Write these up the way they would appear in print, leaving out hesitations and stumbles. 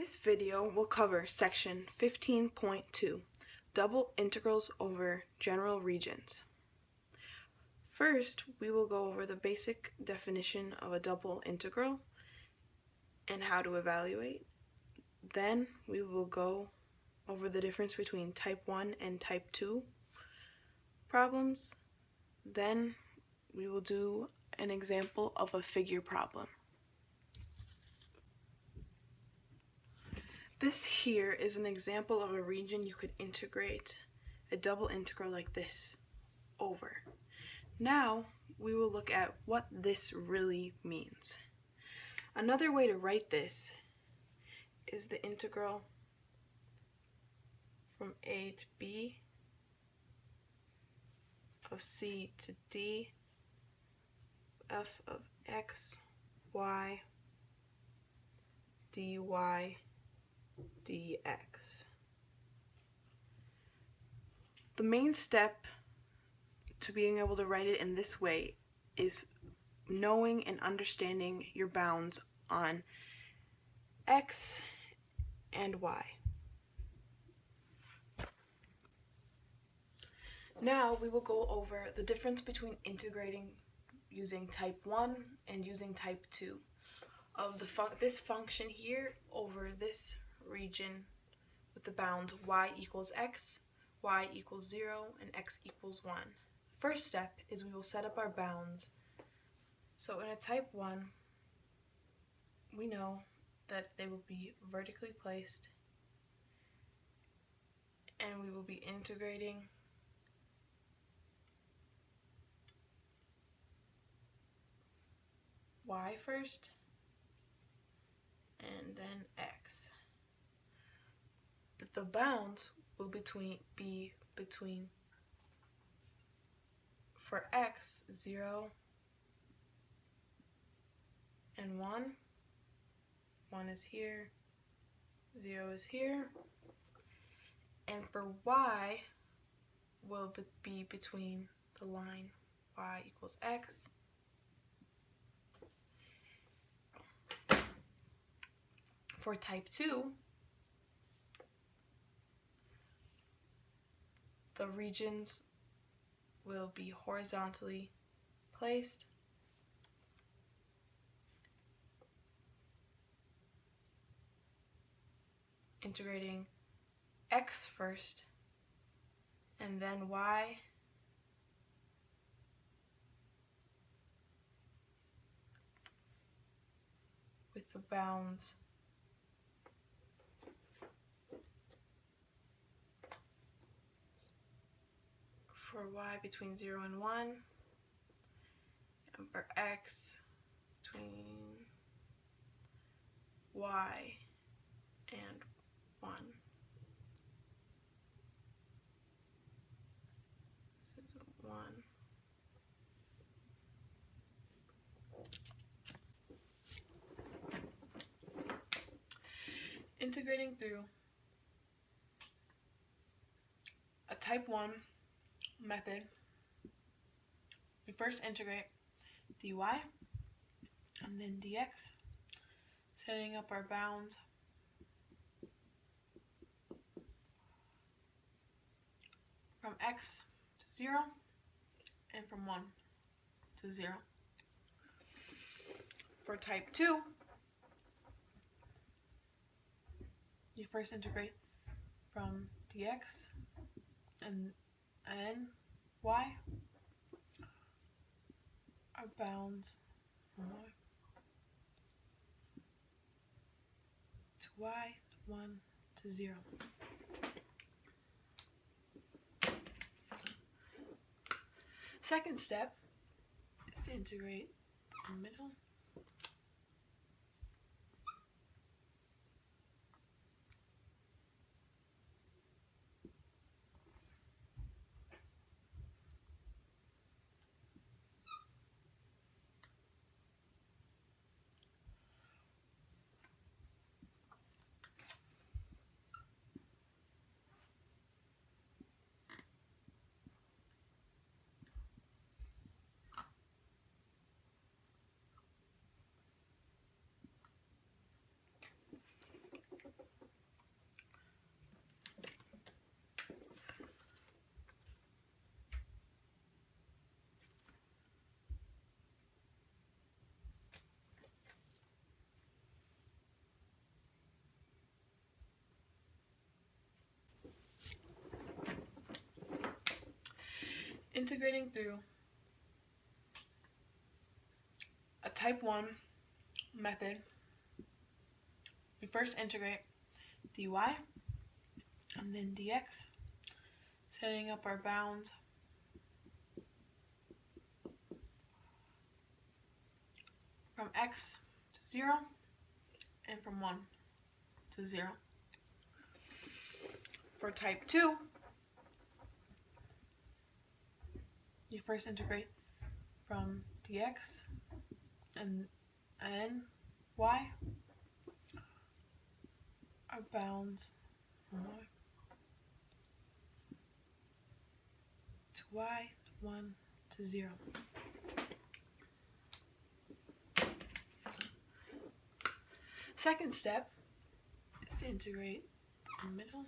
This video will cover section 15.2, double integrals over general regions. First, we will go over the basic definition of a double integral and how to evaluate. Then we will go over the difference between type 1 and type 2 problems. Then we will do an example of a figure problem. This here is an example of a region you could integrate a double integral like this over. Now we will look at what this really means. Another way to write this is the integral from a to b of c to d f of x, y, dy, dx. The main step to being able to write it in this way is knowing and understanding your bounds on x and y. Now we will go over the difference between integrating using type 1 and using type 2 of this function here over this region with the bounds y equals x, y equals 0, and x equals 1. The first step is we will set up our bounds. So in a type 1, we know that they will be vertically placed and we will be integrating y first and then x. The bounds will be between for x 0 and 1. 1 is here, 0 is here, and for y will be between the line y equals x For type 2, the regions will be horizontally placed integrating x first and then y, with the bounds for y between 0 and 1, and for x between y and 1. This is 1. Integrating through a type 1 method, we first integrate dy and then dx, setting up our bounds from x to 0 and from 1 to 0. For type 2, you first integrate from dx and y, our bounds from y to y, 1 to 0. Second step is to integrate in the middle. integrating through a type 1 method, we first integrate dy and then dx, setting up our bounds from x to 0 and from 1 to 0. For type 2, you first integrate from dx and y, our bounds from y to y, 1 to 0. Second step is to integrate in the middle.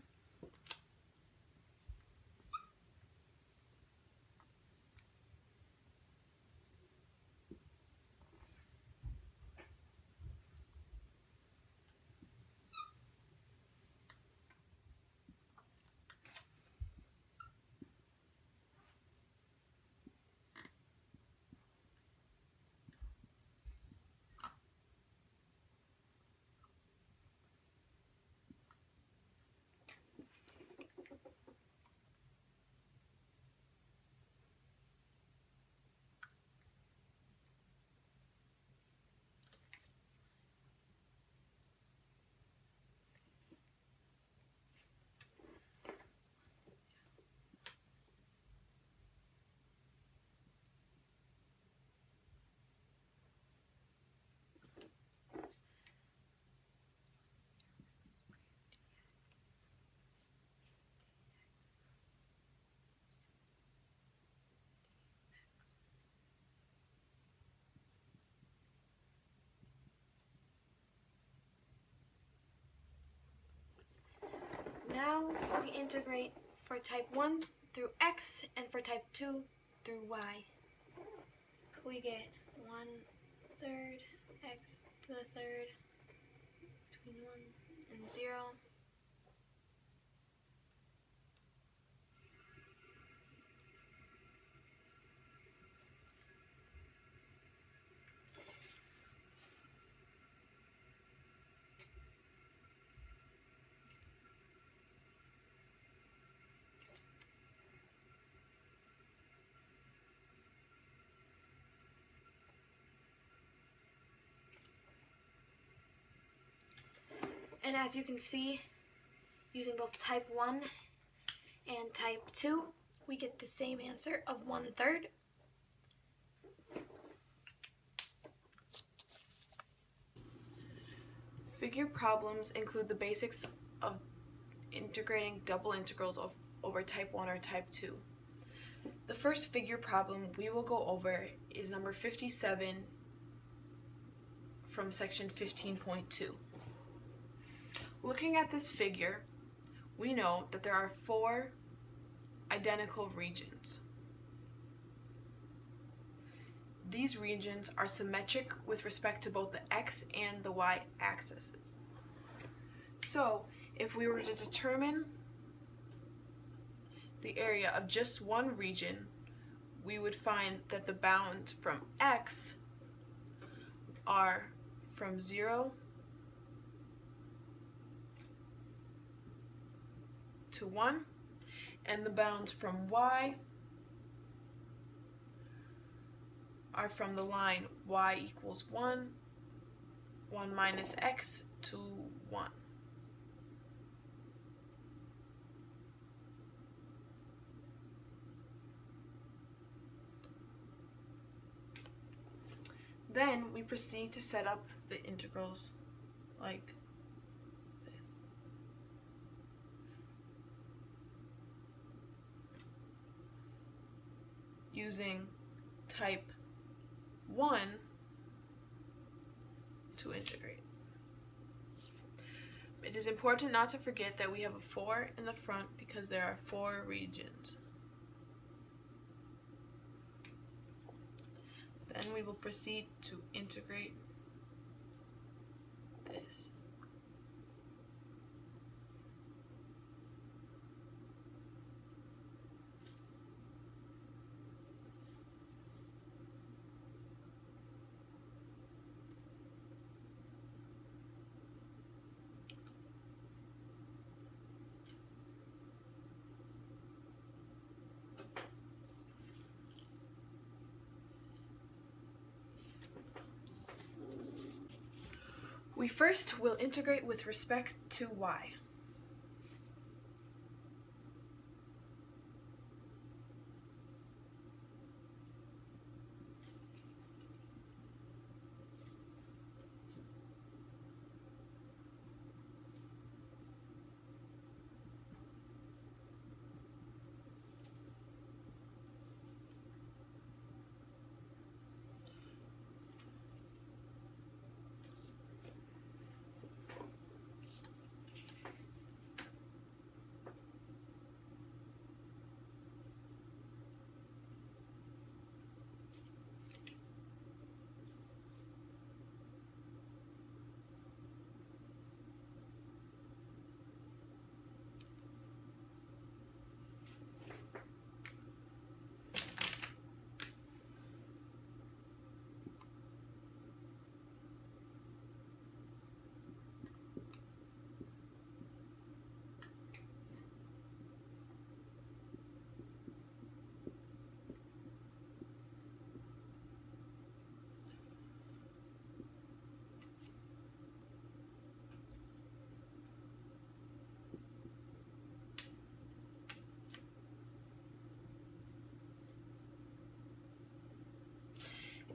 Now we integrate for type 1 through x and for type 2 through y. We get 1/3 x to the third between 1 and 0. And as you can see, using both type 1 and type 2, we get the same answer of 1/3. Figure problems include the basics of integrating double integrals over type 1 or type 2. The first figure problem we will go over is number 57 from section 15.2. Looking at this figure, we know that there are 4 identical regions. These regions are symmetric with respect to both the x and the y axes. So, if we were to determine the area of just one region, we would find that the bounds from x are from 0 to 1, and the bounds from y are from the line y equals 1, 1 minus x to 1. Then we proceed to set up the integrals like this. Using type 1 to integrate. It is important not to forget that we have a 4 in the front because there are 4 regions. Then we will proceed to integrate this. We first will integrate with respect to y.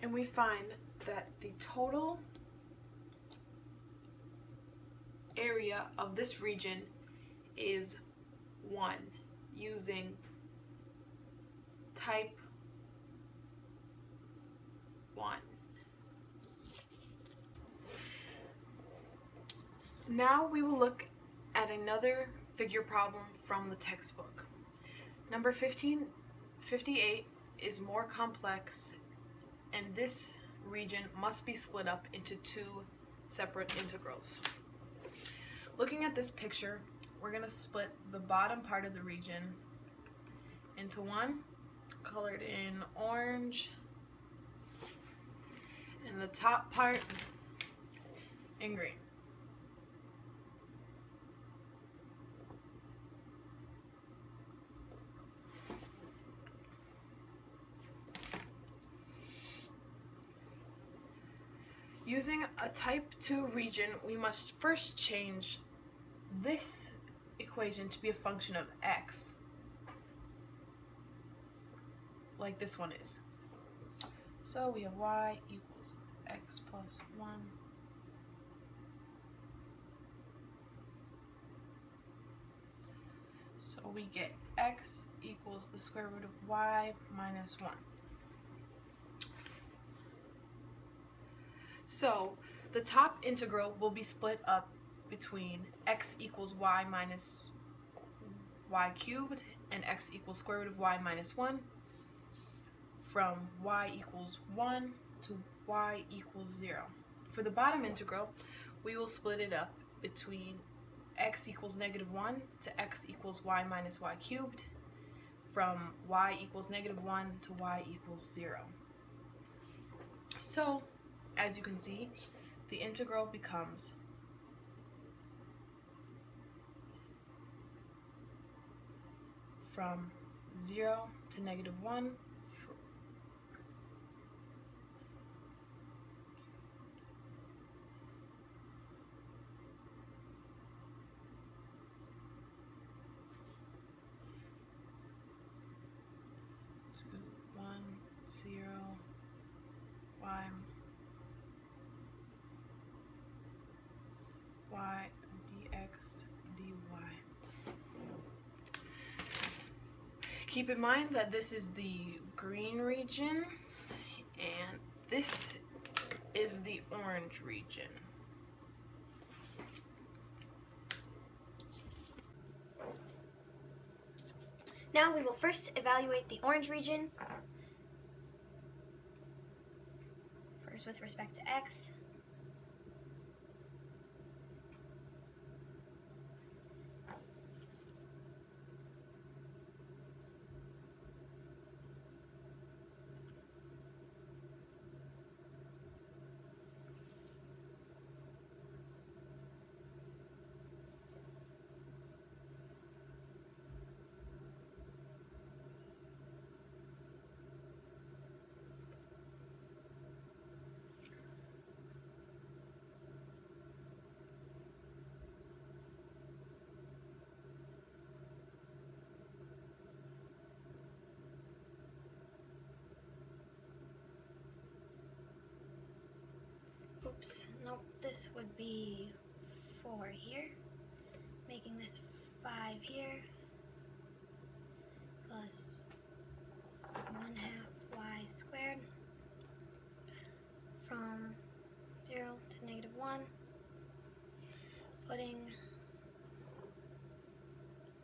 And we find that the total area of this region is 1 using type 1. Now we will look at another figure problem from the textbook. Number 58 is more complex, and this region must be split up into 2 separate integrals. Looking at this picture, we're going to split the bottom part of the region into 1, colored in orange, and the top part in green. Using a type 2 region, we must first change this equation to be a function of x, like this one is. So we have y equals x plus 1 . So we get x equals the square root of y minus 1. So the top integral will be split up between x equals y minus y cubed and x equals square root of y minus 1, from y equals 1 to y equals 0. For the bottom integral, we will split it up between x equals negative 1 to x equals y minus y cubed, from y equals negative 1 to y equals 0. So, as you can see, the integral becomes from 0 to negative 1, to 1, 0, y dx dy. Keep in mind that this is the green region and this is the orange region. Now we will first evaluate the orange region, first with respect to x. oops, nope, this would be 4 here, making this 5 here, plus 1/2 y squared, from 0 to negative 1, putting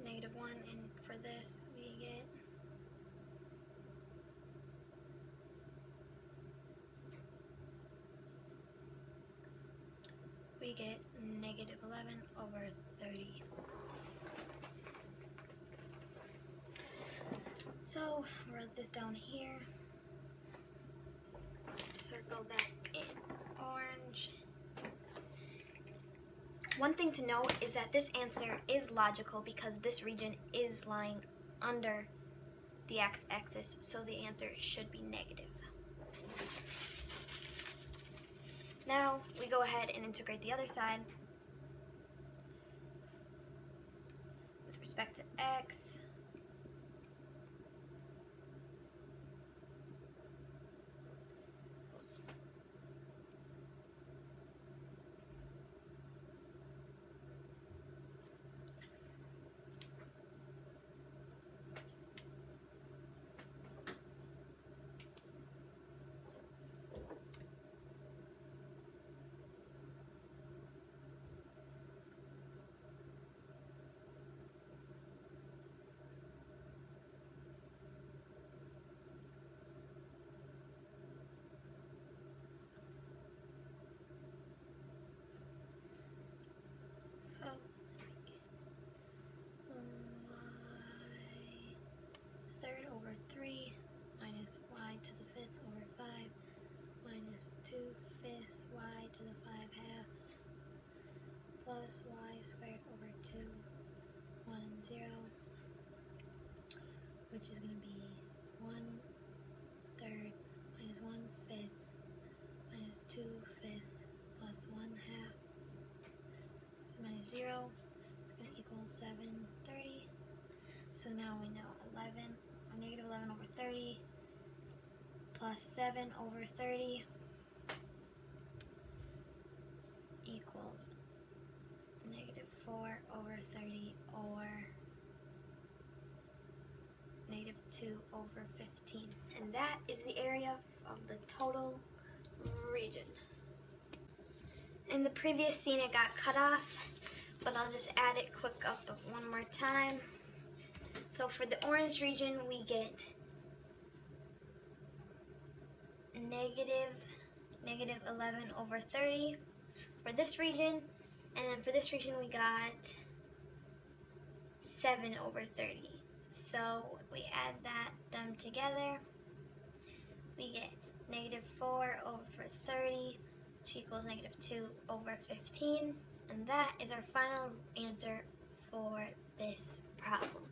negative 1 in for this, we get negative 11 over 30. So write this down here, circle that in orange. One thing to note is that this answer is logical because this region is lying under the x-axis, so the answer should be negative. Now we go ahead and integrate the other side with respect to x. Minus y to the 5th over 5 minus 2 fifths y to the 5 halves plus y squared over 2, 1 and 0, which is going to be 1/3 minus 1/5 minus 2/5 plus 1/2 minus 0. It's going to equal 7/30. So now we know negative 11 over 30 plus 7 over 30 equals negative 4 over 30 or negative 2 over 15. And that is the area of the total region. In the previous scene it got cut off, but I'll just add it quick up one more time. So for the orange region, we get negative 11 over 30 for this region, and then for this region we got 7 over 30. So we add them together, we get negative 4 over 30, which equals negative 2 over 15, and that is our final answer for this problem.